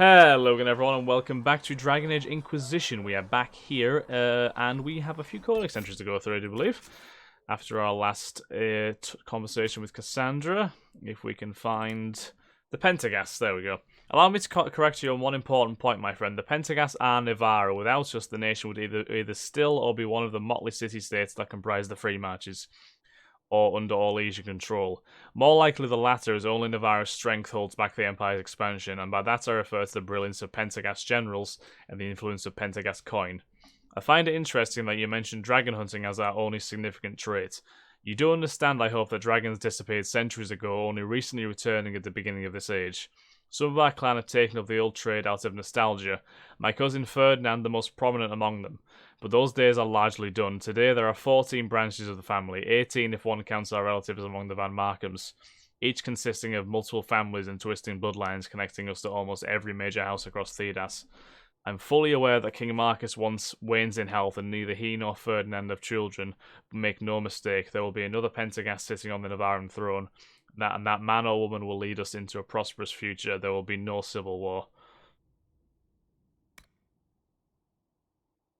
Hello again everyone and welcome back to Dragon Age Inquisition. We are back here and we have a few codex entries to go through, I do believe. After our last conversation with Cassandra, if we can find the Pentagast, there we go. Allow me to correct you on one important point, my friend. The Pentagast are Navarra. Without us, the nation would either still or be one of the motley city-states that comprise the Free Marches, or under Orlesian control. More likely the latter, as only Navarra's strength holds back the Empire's expansion, and by that I refer to the brilliance of Pentagast generals and the influence of Pentagast coin. I find it interesting that you mentioned dragon hunting as our only significant trait. You do understand, I hope, that dragons disappeared centuries ago, only recently returning at the beginning of this age. Some of our clan have taken up the old trade out of nostalgia, my cousin Ferdinand the most prominent among them. But those days are largely done. Today there are 14 branches of the family, 18 if one counts our relatives among the Van Markhams, each consisting of multiple families and twisting bloodlines connecting us to almost every major house across Thedas. I'm fully aware that King Marcus once wanes in health and neither he nor Ferdinand have children, but make no mistake, there will be another Pentagast sitting on the Navarran throne, and that man or woman will lead us into a prosperous future. There will be no civil war.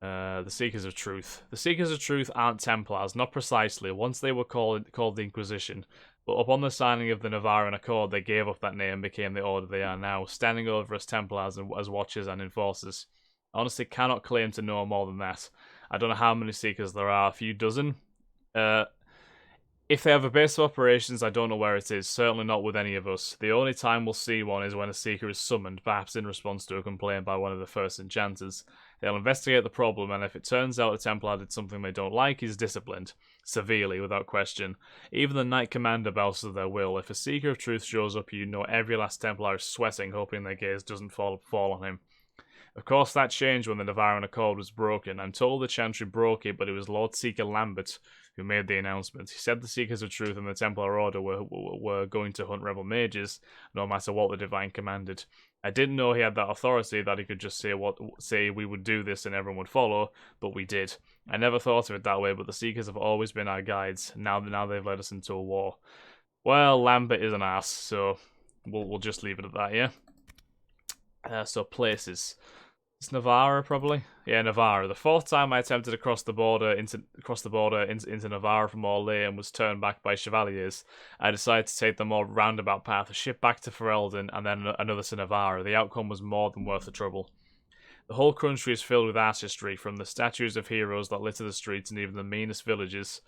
The Seekers of Truth. The Seekers of Truth aren't Templars, not precisely. Once they were called the Inquisition, but upon the signing of the Navarran Accord, they gave up that name and became the order they are now, standing over as Templars and as watchers and enforcers. I honestly cannot claim to know more than that. I don't know how many Seekers there are, a few dozen. If they have a base of operations, I don't know where it is, certainly not with any of us. The only time we'll see one is when a Seeker is summoned, perhaps in response to a complaint by one of the first enchanters. They'll investigate the problem, and if it turns out a Templar did something they don't like, he's disciplined. Severely, without question. Even the Knight Commander bows to their will. If a Seeker of Truth shows up, you know every last Templar is sweating, hoping their gaze doesn't fall on him. Of course, that changed when the Navarran Accord was broken. I'm told the Chantry broke it, but it was Lord Seeker Lambert who made the announcement. He said the Seekers of Truth and the Templar Order were going to hunt rebel mages, no matter what the Divine commanded. I didn't know he had that authority, that he could just say we would do this and everyone would follow, but we did. I never thought of it that way, but the Seekers have always been our guides. Now they've led us into a war. Well, Lambert is an ass, so we'll just leave it at that, yeah? So places. It's Navarra, probably. Yeah, Navarra. The fourth time I attempted to cross the border into Navarra from Orlais and was turned back by Chevaliers, I decided to take the more roundabout path, a ship back to Ferelden and then another to Navarra. The outcome was more than worth the trouble. The whole country is filled with art history, from the statues of heroes that litter the streets and even the meanest villages,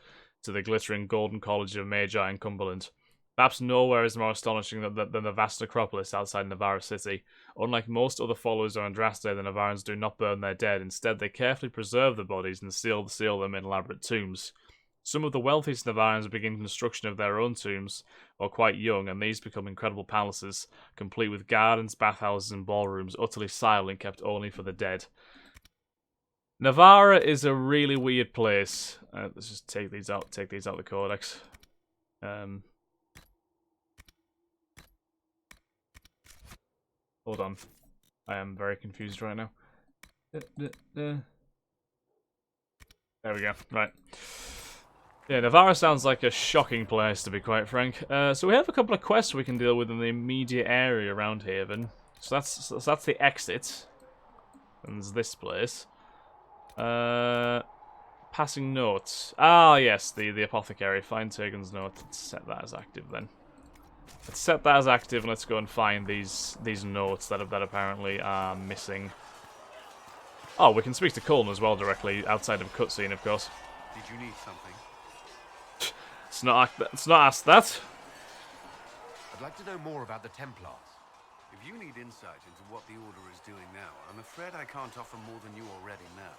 to the glittering golden college of Magi and Cumberland. Perhaps nowhere is more astonishing than the vast necropolis outside Navarra city. Unlike most other followers of Andraste, the Navarrans do not burn their dead. Instead, they carefully preserve the bodies and seal them in elaborate tombs. Some of the wealthiest Navarrans begin construction of their own tombs, while quite young, and these become incredible palaces, complete with gardens, bathhouses, and ballrooms, utterly silent, kept only for the dead. Navarra is a really weird place. Let's just take these out of the codex. Hold on. I am very confused right now. There we go. Right. Yeah, Navarra sounds like a shocking place, to be quite frank. So we have a couple of quests we can deal with in the immediate area around Haven. So that's the exit. And there's this place. Passing notes. Ah, yes, the apothecary. Find Tegan's note. Let's set that as active then. Let's set that as active and let's go and find these notes that apparently are missing. Oh, we can speak to Cullen as well directly outside of cutscene, of course. Did you need something? It's not asked that. I'd like to know more about the Templars. If you need insight into what the Order is doing now, I'm afraid I can't offer more than you already know.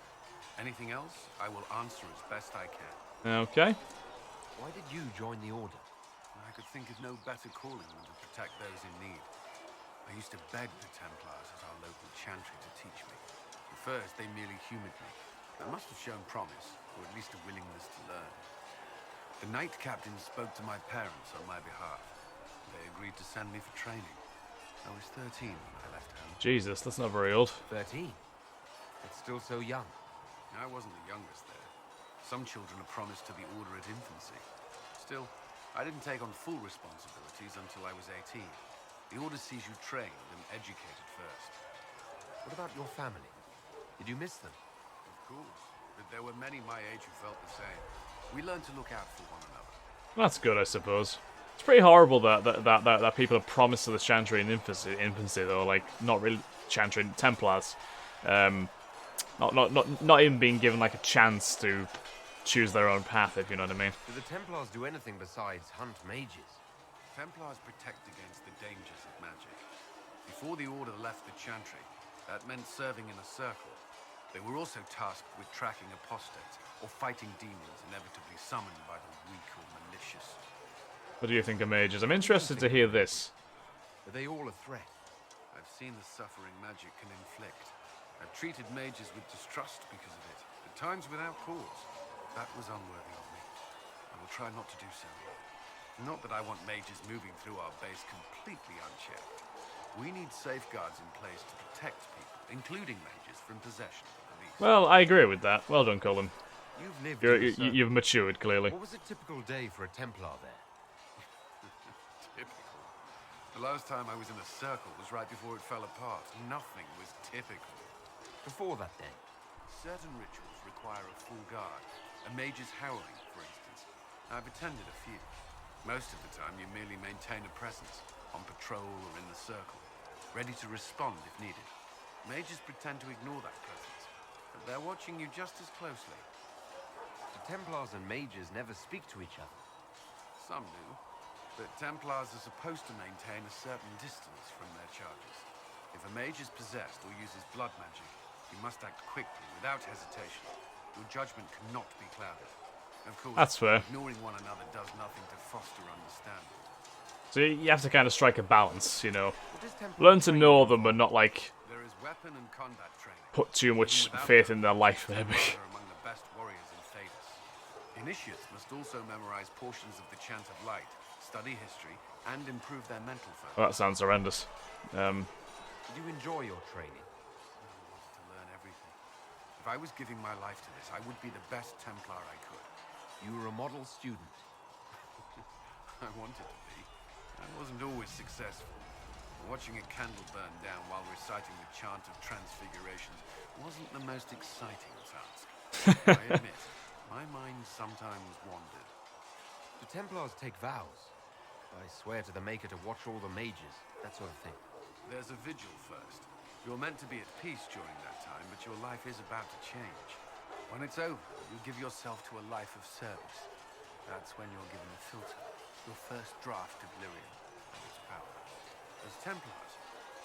Anything else, I will answer as best I can. Okay. Why did you join the Order? I could think of no better calling than to protect those in need. I used to beg the Templars at our local chantry to teach me. At first, they merely humored me. I must have shown promise, or at least a willingness to learn. The Knight Captain spoke to my parents on my behalf. They agreed to send me for training. I was 13 when I left home. Jesus, that's not very old. 13? That's still so young. I wasn't the youngest there. Some children are promised to the Order at infancy. Still, I didn't take on full responsibilities until I was 18. The Order sees you trained and educated first. What about your family? Did you miss them? Of course, but there were many my age who felt the same. We learned to look out for one another. That's good, I suppose. It's pretty horrible that people are promised to the Chantry in infancy though, like not really Chantry, Templars, not even being given like a chance to choose their own path, if you know what I mean. Do the Templars do anything besides hunt mages? Templars protect against the dangers of magic. Before the Order left the Chantry, that meant serving in a circle. They were also tasked with tracking apostates or fighting demons inevitably summoned by the weak or malicious. What do you think of mages? I'm interested to hear this. Are they all a threat? I've seen the suffering magic can inflict. I've treated mages with distrust because of it, at times without cause. That was unworthy of me. I will try not to do so. Not that I want mages moving through our base completely unchecked. We need safeguards in place to protect people, including mages, from possession of the beast. Well, I agree with that. Well done, Colin. You've lived You've matured, clearly. What was a typical day for a Templar there? Typical. The last time I was in a circle was right before it fell apart. Nothing was typical. Before that day? Certain rituals require a full guard. A mage's howling, for instance. I've attended a few. Most of the time, you merely maintain a presence, on patrol or in the circle, ready to respond if needed. Mages pretend to ignore that presence, but they're watching you just as closely. The Templars and mages never speak to each other. Some do, but Templars are supposed to maintain a certain distance from their charges. If a mage is possessed or uses blood magic, you must act quickly, without hesitation. Your judgment cannot be clouded. Of course, that's fair. Ignoring one another does nothing to foster understanding. So you have to kind of strike a balance, you know. Learn to know them, but not like There is weapon and combat training. put too much faith in their life, maybe. Are among the best warriors in Thedas. Initiates must also memorize portions of the Chant of Light, study history, and improve their mental focus. Well, that sounds horrendous. Did you enjoy your training? I wanted to learn everything. If I was giving my life to this, I would be the best Templar I could. You were a model student. I wanted to be. I wasn't always successful. Watching a candle burn down while reciting the Chant of Transfigurations wasn't the most exciting task. I admit, my mind sometimes wandered. Do Templars take vows? I swear to the Maker to watch all the mages, that sort of thing. There's a vigil first. You're meant to be at peace during that time, but your life is about to change. When it's over, you give yourself to a life of service. That's when you're given a filter, your first draft of lyrium and its power. As Templars,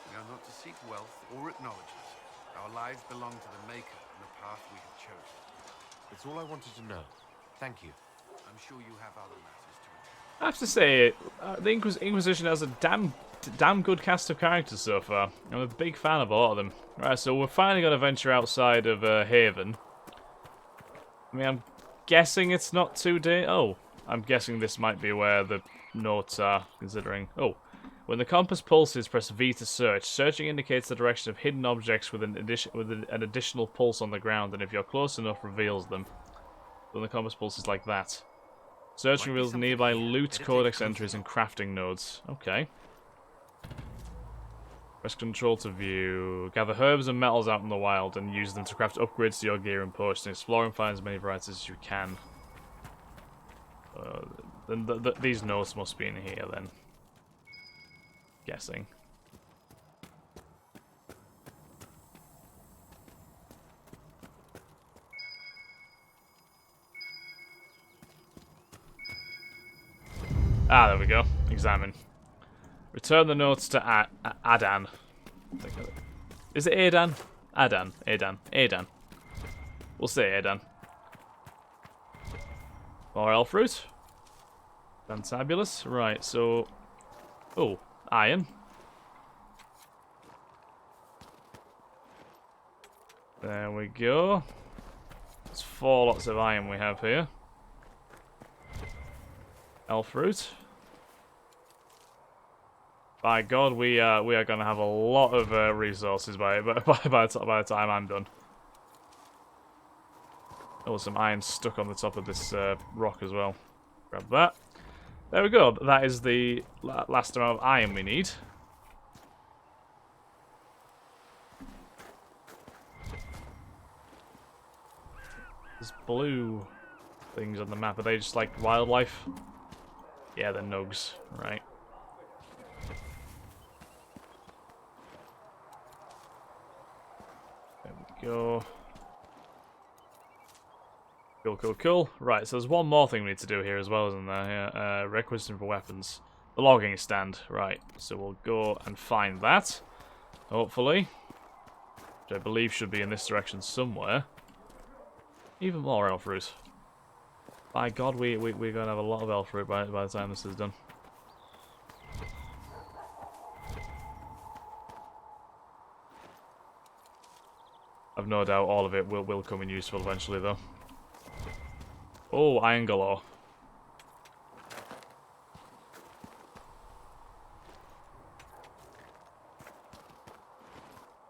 we are not to seek wealth or acknowledgement. Our lives belong to the Maker and the path we have chosen. That's all I wanted to know. Thank you. I'm sure you have other matters to attend. I have to say, the Inquisition has a damn good cast of characters so far. I'm a big fan of a lot of them. Right, so we're finally going to venture outside of Haven. I mean, I'm guessing it's not too Oh, I'm guessing this might be where the notes are, considering... Oh, when the compass pulses, press V to search. Searching indicates the direction of hidden objects with an additional pulse on the ground, and if you're close enough, reveals them. When the compass pulses like that. Search reveals nearby loot, codex entries, and crafting nodes. Okay. Press control to view. Gather herbs and metals out in the wild and use them to craft upgrades to your gear and potions. Explore and find as many varieties as you can. Then these notes must be in here then. Guessing. Ah, there we go. Examine. Return the notes to Adan. Is it Adan? Adan. Adan. We'll say Adan. More elf fruit. Fantabulous. Right, so... Oh, iron. There we go. There's 4 lots of iron we have here. Elf fruit. By God, we are going to have a lot of resources by the time I'm done. Oh, some iron stuck on the top of this rock as well. Grab that. There we go. That is the last amount of iron we need. blue things on the map? Are they just like wildlife? Yeah, they're nugs, right. There we go. Cool, cool, cool. Right, so there's one more thing we need to do here as well, isn't there? Yeah, requisition for weapons. The logging stand. Right, so we'll go and find that, hopefully. Which I believe should be in this direction somewhere. Even more elf root. By God, we're going to have a lot of elf root by the time this is done. I've no doubt all of it will come in useful eventually, though. Oh, iron galore.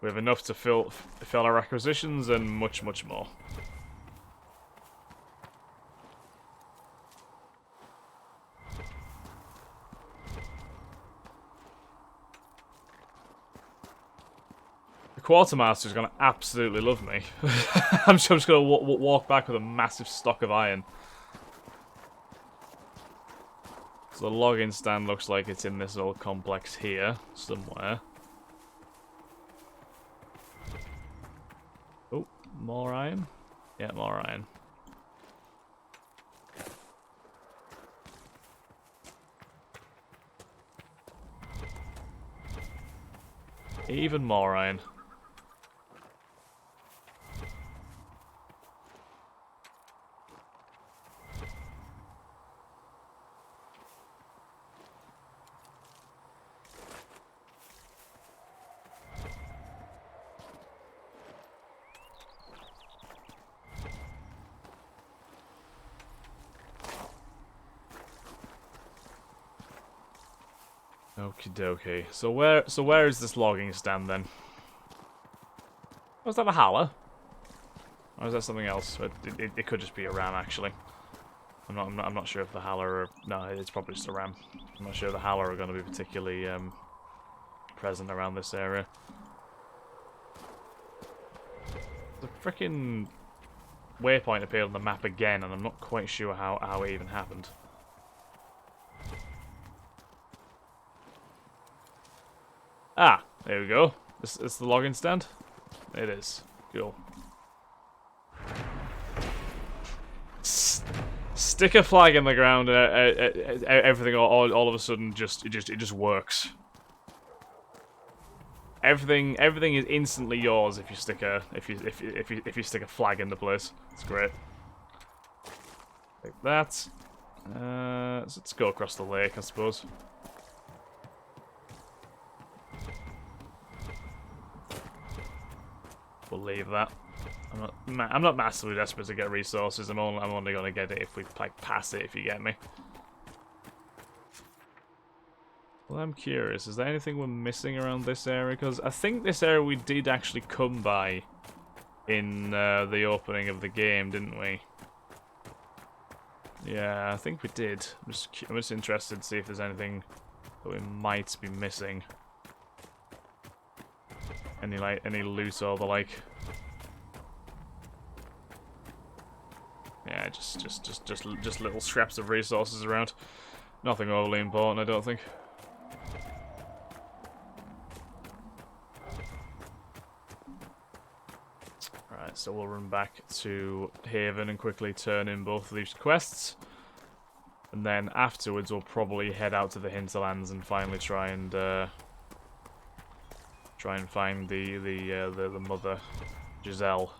We have enough to fill our acquisitions and much, much more. The Quartermaster's going to absolutely love me. I'm just going to walk back with a massive stock of iron. So the login stand looks like it's in this little complex here, somewhere. Oh, more iron? Yeah, more iron. Even more iron. Okie dokie. So where is this logging stand then? Was that a Haller? Or is that something else? It could just be a ram actually. I'm not sure if the Haller or no, it's probably just a ram. I'm not sure if the Haller are going to be particularly present around this area. The frickin' waypoint appeared on the map again, and I'm not quite sure how it even happened. Ah, there we go. It's the login stand? It is. Cool. Stick a flag in the ground and everything all of a sudden it just works. Everything is instantly yours if you stick a stick a flag in the place. It's great. Take that. So let's go across the lake, I suppose. We'll leave that. I'm not massively desperate to get resources. I'm only gonna get it if we like pass it. If you get me. Well, I'm curious. Is there anything we're missing around this area? Because I think this area we did actually come by in the opening of the game, didn't we? Yeah, I think we did. I'm just interested to see if there's anything that we might be missing. Any loot or the like. Yeah, just little scraps of resources around. Nothing overly important, I don't think. Right, so we'll run back to Haven and quickly turn in both of these quests. And then afterwards we'll probably head out to the Hinterlands and finally try and find the mother, Giselle.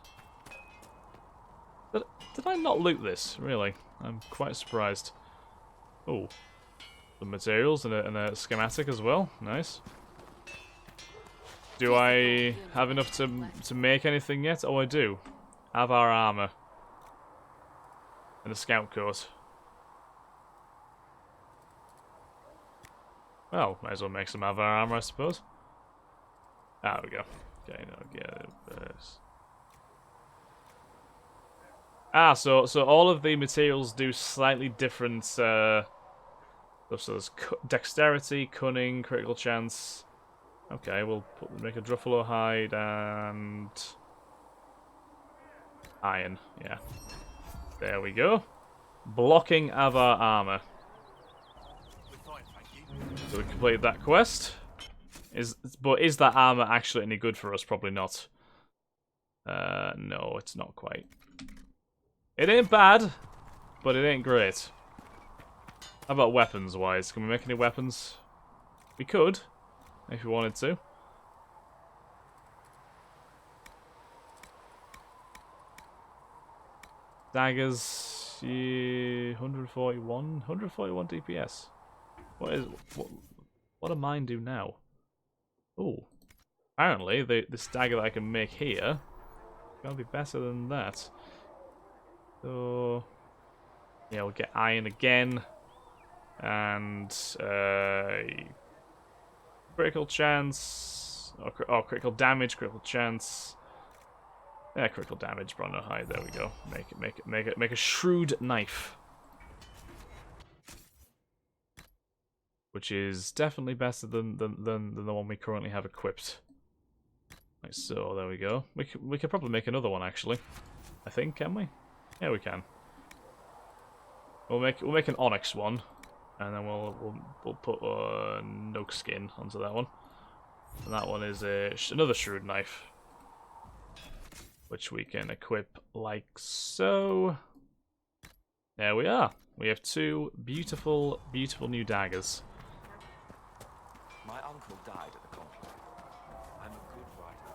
Did I not loot this? Really? I'm quite surprised. Oh, the materials and a schematic as well. Nice. Do I have enough to make anything yet? Oh, I do. Avvar armor and a scout coat. Well, might as well make some Avvar armor, I suppose. Ah, there we go. Okay, no, get it. Ah, so all of the materials do slightly different. So there's dexterity, cunning, critical chance. Okay, we'll make a Druffalo hide and iron. Yeah. There we go. Blocking Avvar armor. So we completed that quest. But is that armor actually any good for us? Probably not. No, it's not quite. It ain't bad, but it ain't great. How about weapons-wise? Can we make any weapons? We could, if we wanted to. Daggers, yeah, 141 DPS. What do mine do now? Oh, apparently this dagger that I can make here is gonna be better than that. So yeah, we'll get iron again, and critical chance, or critical damage, critical chance. Yeah, critical damage, but no high. There we go. Make a shrewd knife, which is definitely better than the one we currently have equipped. Like so. There we go. We could probably make another one actually. I think, can we? Yeah, we can. We'll make an onyx one, and then we'll put no skin onto that one. And that one is another shrewd knife, which we can equip like so. There we are. We have two beautiful, beautiful new daggers. My uncle died at the conflict. I'm a good writer.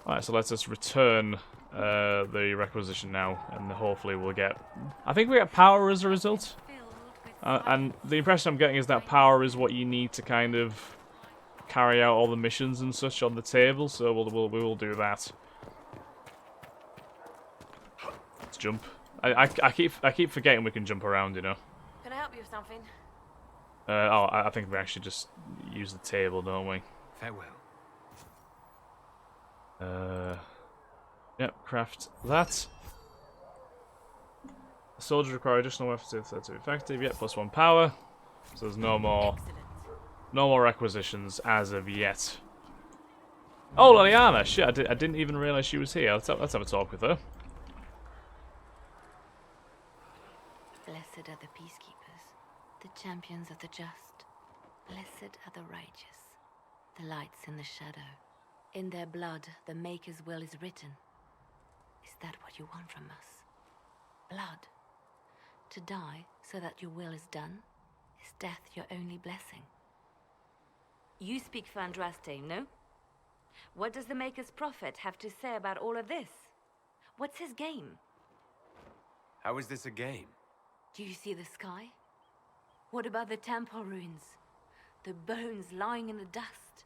Alright, so let's just return the requisition now, and hopefully we'll get... I think we get power as a result. And the impression I'm getting is that power is what you need to kind of carry out all the missions and such on the table, so we will do that. Let's jump. I keep forgetting we can jump around, you know. Can I help you with something? I think we actually just use the table, don't we? Farewell. Yep, craft that. Soldiers require additional weapons if they're too effective. Yep, +1 power. So there's no more requisitions as of yet. Oh, Liliana! Shit, I didn't even realize she was here. Let's have a talk with her. Blessed are the peacekeepers, the champions of the just. Blessed are the righteous, the lights in the shadow. In their blood, the Maker's will is written. Is that what you want from us? Blood. To die so that your will is done? Is death your only blessing? You speak for Andraste, no? What does the Maker's prophet have to say about all of this? What's his game? How is this a game? Do you see the sky? What about the temple ruins? The bones lying in the dust?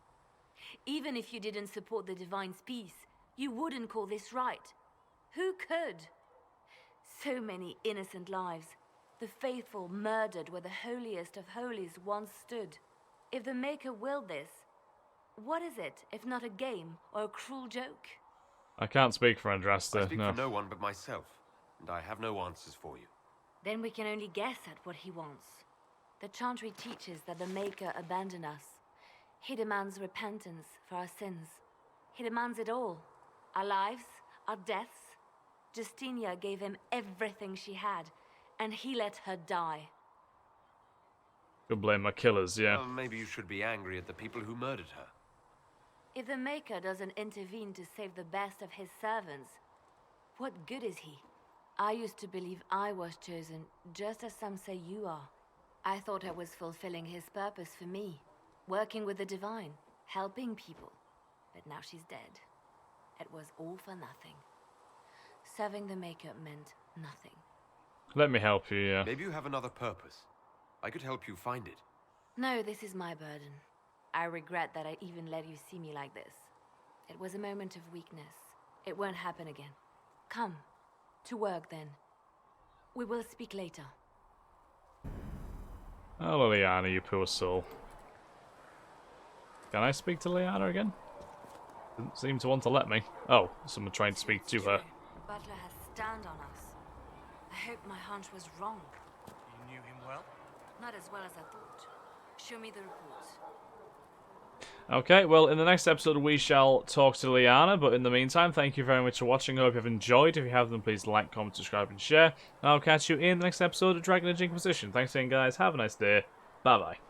Even if you didn't support the Divine's peace, you wouldn't call this right. Who could? So many innocent lives. The faithful murdered where the holiest of holies once stood. If the Maker willed this, what is it if not a game or a cruel joke? I can't speak for Andraste, I speak no. for no one but myself, and I have no answers for you. Then we can only guess at what he wants. The Chantry teaches that the Maker abandoned us. He demands repentance for our sins. He demands it all. Our lives, our deaths. Justinia gave him everything she had, and he let her die. Could blame my killers, yeah. Well, maybe you should be angry at the people who murdered her. If the Maker doesn't intervene to save the best of his servants, what good is he? I used to believe I was chosen, just as some say you are. I thought I was fulfilling his purpose for me, working with the Divine, helping people. But now she's dead. It was all for nothing. Serving the Maker meant nothing. Let me help you, yeah. Maybe you have another purpose. I could help you find it. No, this is my burden. I regret that I even let you see me like this. It was a moment of weakness. It won't happen again. Come. To work, then. We will speak later. Oh, Liliana, you poor soul. Can I speak to Liliana again? Didn't seem to want to let me. Oh, someone trying to speak to her. Butler has stand on us. I hope my hunch was wrong. You knew him well? Not as well as I thought. Show me the report. Okay, well, in the next episode we shall talk to Liana, but in the meantime, thank you very much for watching. I hope you have enjoyed. If you have, then please like, comment, subscribe, and share. And I'll catch you in the next episode of Dragon Age Inquisition. Thanks again, guys. Have a nice day. Bye-bye.